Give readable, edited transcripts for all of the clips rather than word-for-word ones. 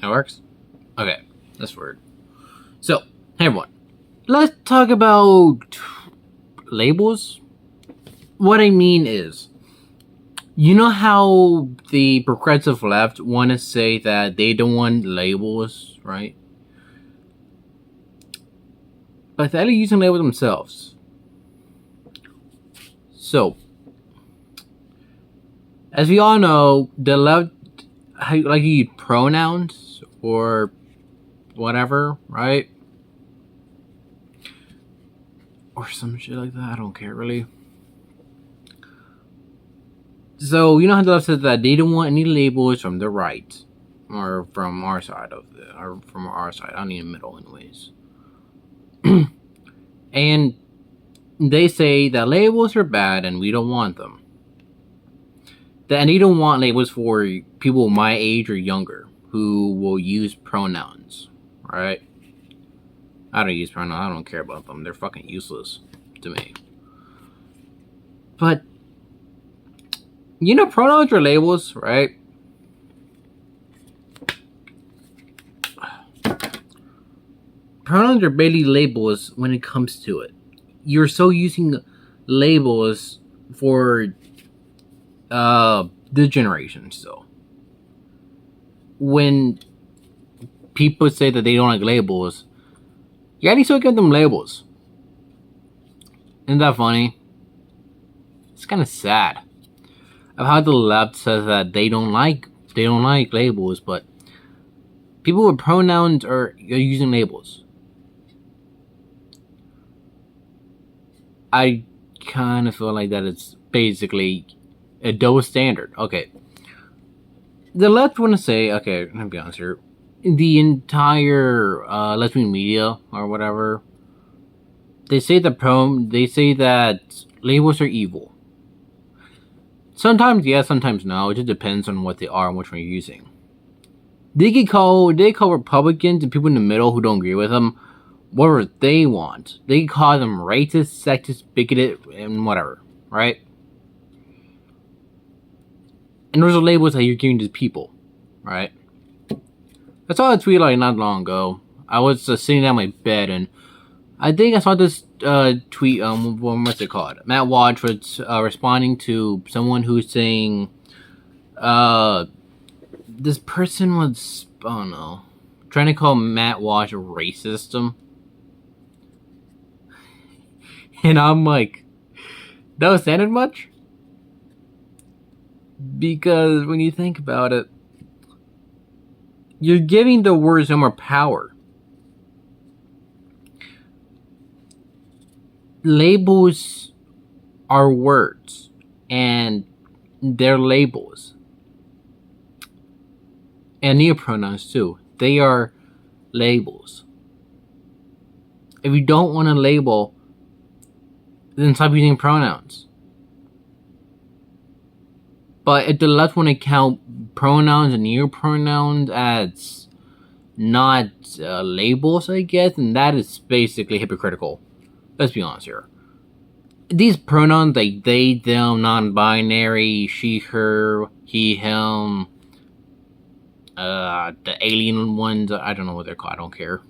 That works? Okay, that's weird. So, hey everyone. Let's talk about labels. What I mean is, you know how the progressive left want to say that they don't want labels, right? But they're using labels themselves. So, as we all know, the left like to use pronouns or whatever, right? Or some shit like that. I don't care really. So you know how the left says that they don't want any labels from the right, or from our side of the, or from our side. I don't need a middle, anyways. And they say that labels are bad and we don't want them. That they don't want labels for people my age or younger who will use pronouns, right? I don't use pronouns. I don't care about them. They're fucking useless to me. But you know, pronouns are labels, right? Pronouns are barely labels when it comes to it. You're so using labels for this generation still. When people say that they don't like labels, you gotta still give them labels. Isn't that funny? It's kind of sad of how the left says that they don't like labels, but people with pronouns are using labels. I kind of feel like that it's basically a double standard. Okay, the left want to say, okay, let me be honest here, the entire lesbian media or whatever, they say that labels are evil. Sometimes yes, sometimes no. It just depends on what they are and which one you're using. They call Republicans and people in the middle who don't agree with them whatever they want. They can call them racist, sexist, bigoted, and whatever, right? And those are labels that you're giving to people, right? I saw a tweet like not long ago. I was sitting on my bed and I think I saw this tweet. What's it called? Matt Watch was responding to someone who's saying, this person was, I don't know, trying to call Matt Watch racist. And I'm like, that was sounded much? Because when you think about it, you're giving the words more power. Labels are words, and they're labels. And neopronouns too. They are labels. If you don't want to label, then stop using pronouns. But if the left want to count pronouns and neopronouns as not labels, I guess, then that is basically hypocritical. Let's be honest here. These pronouns like they, them, non-binary, she, her, he, him, the alien ones, I don't know what they're called, I don't care.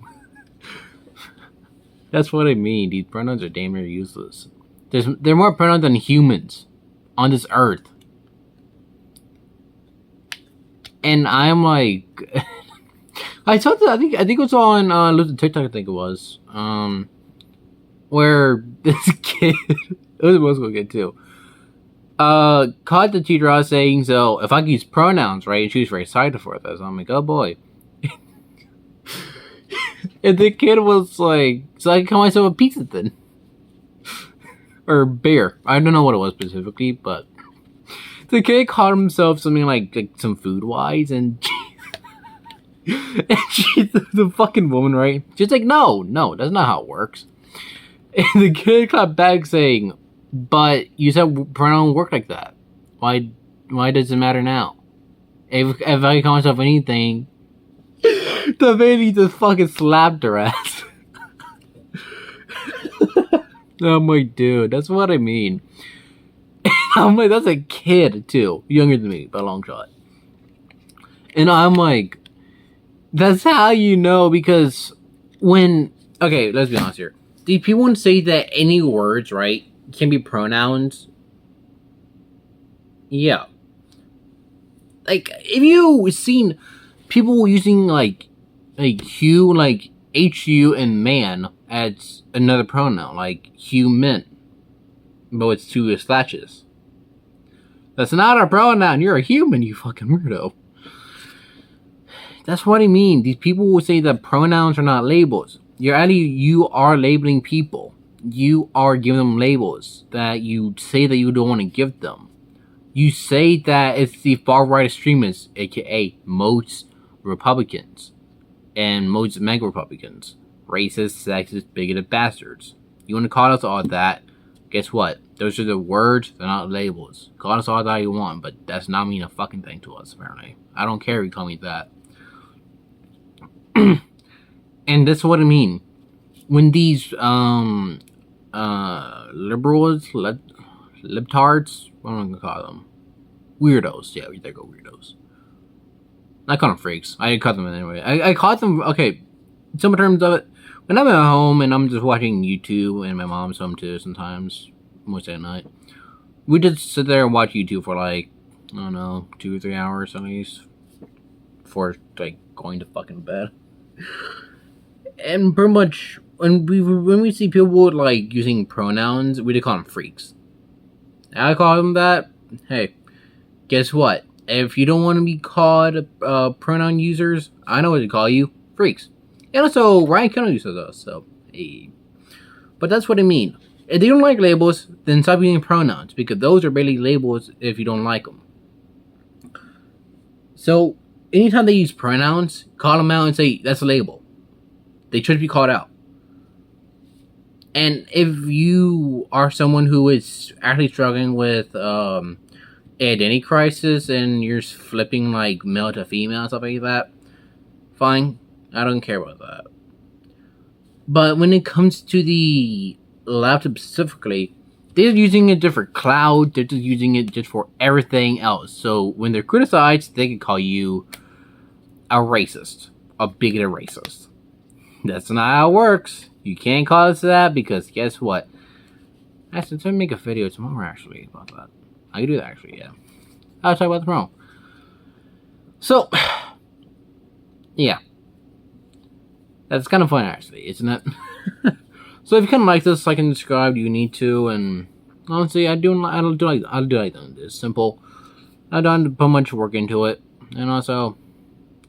That's what I mean. These pronouns are damn near useless. There are more pronouns than humans on this earth. And I'm like, I saw that. I think it was on TikTok. I think it was where this kid, it was a middle school kid too, caught the teacher out saying, "So if I can use pronouns, right?" And she was very excited for this. I'm like, "Oh boy." And the kid was like, "So I can call myself a pizza then." Or bear. I don't know what it was specifically, but the kid called himself something like some food wise, and she's the fucking woman, right? She's like, no, that's not how it works. And the kid clapped back saying, "But you said pronoun work like that. Why does it matter now? If I call myself anything," the baby just fucking slapped her ass. I'm like, dude, that's what I mean. I'm like, that's a kid too, younger than me by a long shot. And I'm like, That's how you know, because when, okay, let's be honest here. Do people say that any words, right, can be pronouns? Yeah. Like, if you seen people using like Hugh, like HU and man as another pronoun, like human, but it's two slashes. That's not a pronoun. You're a human, you fucking weirdo. That's what I mean. These people will say that pronouns are not labels. You are labeling people. You are giving them labels that you say that you don't want to give them. You say that it's the far right extremists, aka most Republicans and most MAGA Republicans, racist, sexist, bigoted bastards. You want to call us all that? Guess what? Those are the words, they're not labels. Call us all that you want, but that's not mean a fucking thing to us, apparently. I don't care if you call me that. And that's what I mean. When these liberals, libtards, what am I gonna call them? Weirdos. Yeah, there go weirdos. I call them freaks. I call them anyway. I call them, okay, some terms of it. When I'm at home and I'm just watching YouTube, and my mom's home too sometimes, mostly at night, we just sit there and watch YouTube for like, I don't know, 2 or 3 hours at least, before like going to fucking bed. And pretty much when we see people like using pronouns, we just call them freaks. I call them that. Hey, guess what? If you don't want to be called pronoun users, I know what to call you: freaks. And also, Ryan Kennedy says us. So, hey. But that's what I mean. If they don't like labels, then stop using pronouns, because those are barely labels if you don't like them. So, anytime they use pronouns, call them out and say that's a label. They should be called out. And if you are someone who is actually struggling with identity crisis and you're flipping like male to female and stuff like that, fine. I don't care about that. But when it comes to the laptop specifically, they're using it just for cloud. They're just using it just for everything else. So when they're criticized, they can call you a racist, a bigoted racist. That's not how it works. You can't call us that, because guess what? Actually, let's make a video tomorrow actually about that. I can do that actually, yeah. I'll talk about the tomorrow. So, yeah. That's kind of fun actually, isn't it? So if you kind of like this, like and subscribe, you need to. And honestly, I'll do like that. It's simple. I don't put much work into it, and also,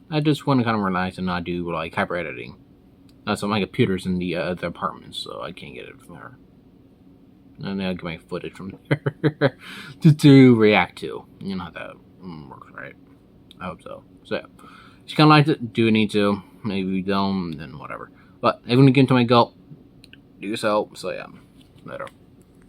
I just want to kind of relax and not do like hyper editing. So my computer's in the apartment, so I can't get it from there. And then I'll get my footage from there to react to. You know how that works, right? I hope so. So yeah. If you kind of liked it, do need to. Maybe you don't, then whatever. But if you want to get into my goal, do so. So yeah, later.